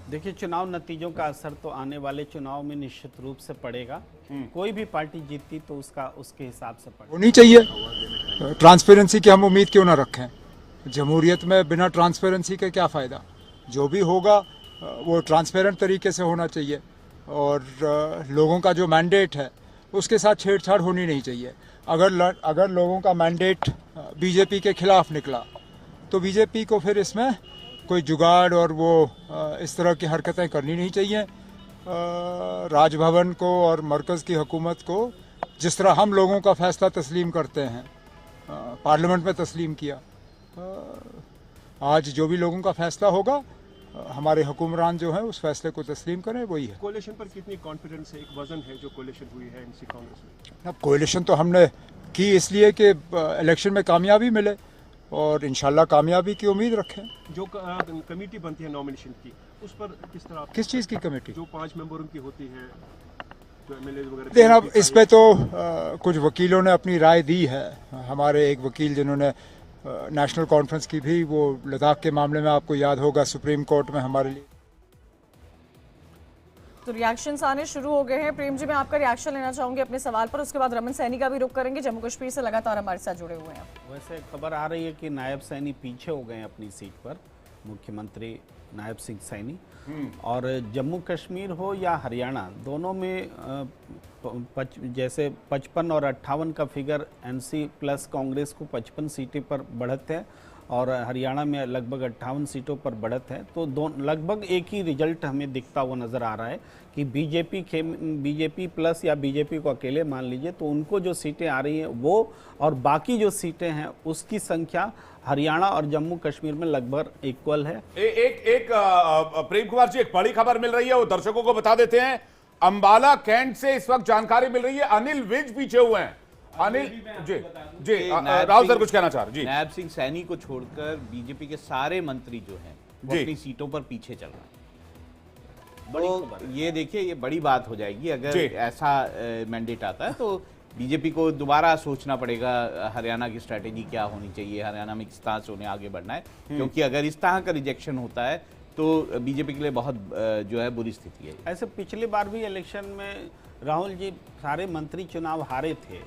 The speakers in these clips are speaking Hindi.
देखिए, चुनाव नतीजों का असर तो आने वाले चुनाव में निश्चित रूप से पड़ेगा। कोई भी पार्टी जीतती तो उसका उसके हिसाब से पड़ेगा। होनी चाहिए। ट्रांसपेरेंसी की हम उम्मीद क्यों ना रखें। जमहूरियत में बिना ट्रांसपेरेंसी के क्या फ़ायदा। जो भी होगा वो ट्रांसपेरेंट तरीके से होना चाहिए और लोगों का जो मैंडेट है उसके साथ छेड़छाड़ होनी नहीं चाहिए। अगर लोगों का मैंडेट बीजेपी के खिलाफ निकला तो बीजेपी को फिर इसमें कोई जुगाड़ और वो इस तरह की हरकतें करनी नहीं चाहिए। राजभवन को और मरकज़ की हुकूमत को जिस तरह हम लोगों का फ़ैसला तस्लीम करते हैं, पार्लियामेंट में तस्लीम किया, आज जो भी लोगों का फ़ैसला होगा हमारे हुक्मरान जो हैं उस फैसले को तस्लीम करें, वही है। कोalition पर कितनी कॉन्फिडेंस है? एक वजन है जो कोalition हुई है एनसी कांग्रेस में। अब कोalition तो हमने की इसलिए कि इलेक्शन में कामयाबी मिले और इंशाल्लाह कामयाबी की उम्मीद रखें। जो कमेटी बनती है नॉमिनेशन की, उस पर किस तरह? किस चीज़ की कमेटी? जो 5 मेंबरों की होती है, जो एमएलए वगैरह। देखना, इस पे तो कुछ वकीलों ने अपनी राय दी है। हमारे एक वकील जिन्होंने नेशनल कॉन्फ्रेंस की भी, वो लद्दाख के मामले में आपको याद होगा सुप्रीम कोर्ट में हमारे लिए। तो रिएक्शंस आने शुरू हो गए हैं। प्रेम जी, मैं आपका रिएक्शन लेना चाहूंगी अपने सवाल पर, उसके बाद रमन सैनी का भी रुख करेंगे। जम्मू कश्मीर से लगातार हमारे साथ जुड़े हुए हैं। वैसे खबर आ रही है कि नायब सैनी पीछे हो गए अपनी सीट पर, मुख्यमंत्री नायब सिंह सैनी। और जम्मू कश्मीर हो या हरियाणा, दोनों में जैसे 55 और 58 का फिगर एनसी प्लस कांग्रेस को 55 सीटें पर बढ़त है और हरियाणा में लगभग 58 सीटों पर बढ़त है। तो लगभग एक ही रिजल्ट हमें दिखता हुआ नज़र आ रहा है कि बीजेपी प्लस या बीजेपी को अकेले मान लीजिए तो उनको जो सीटें आ रही हैं वो, और बाकी जो सीटें हैं उसकी संख्या हरियाणा और जम्मू कश्मीर में लगभग इक्वल है। एक प्रेम कुमार जी, एक बड़ी खबर मिल रही है, वो दर्शकों को बता देते हैं। अंबाला कैंट से इस वक्त जानकारी मिल रही है, अनिल विज पीछे हुए हैं। अनिल जी राहुल सर कुछ कहना चाह रहे जी। नायब सिंह सैनी को छोड़कर बीजेपी के सारे मंत्री जो हैं वो अपनी सीटों पर पीछे चल रहे हैं। तो ये देखिए, ये बड़ी बात हो जाएगी अगर ऐसा मैंडेट आता है तो बीजेपी को दोबारा सोचना पड़ेगा हरियाणा की स्ट्रेटेजी क्या होनी चाहिए, हरियाणा में किस तरह से उन्हें आगे बढ़ना है। क्योंकि अगर इस तरह का रिजेक्शन होता है तो बीजेपी के लिए बहुत जो है बुरी स्थिति है। ऐसे पिछली बार भी इलेक्शन में राहुल जी सारे मंत्री चुनाव हारे थे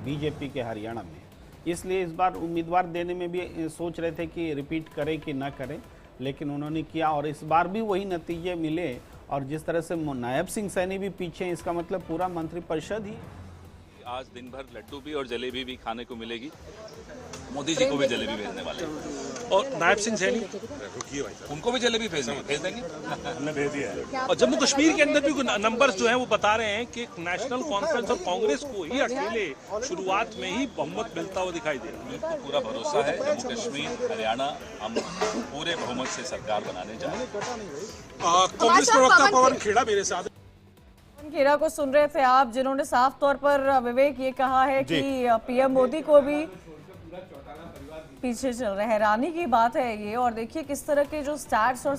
बीजेपी के हरियाणा में, इसलिए इस बार उम्मीदवार देने में भी सोच रहे थे कि रिपीट करें कि ना करें, लेकिन उन्होंने किया और इस बार भी वही नतीजे मिले। और जिस तरह से नायब सिंह सैनी भी पीछे हैं, इसका मतलब पूरा मंत्रिपरिषद ही। आज दिन भर लड्डू भी और जलेबी भी खाने को मिलेगी। मोदी जी को भी जलेबी भेजने वाले हैं। और नायब सिंह सैनी उनको भी जलेबी भेज देंगे। हमने भेज दिया है। और जम्मू कश्मीर के अंदर भी नंबर्स जो हैं वो बता रहे हैं कि नेशनल कॉन्फ्रेंस और कांग्रेस को ही अकेले शुरुआत में ही बहुमत मिलता हुआ दिखाई दे रहा है। बिल्कुल पूरा भरोसा है। जम्मू कश्मीर हरियाणा हम पूरे बहुमत से सरकार बनाने जा रहे हैं। कांग्रेस प्रवक्ता पवन खेड़ा मेरे साथ। खेड़ा को सुन रहे थे आप, जिन्होंने साफ तौर पर विवेक ये कहा है कि पीएम मोदी को भी पीछे चल रहे हैं। हैरानी की बात है ये। और देखिए किस तरह के जो स्टैट्स और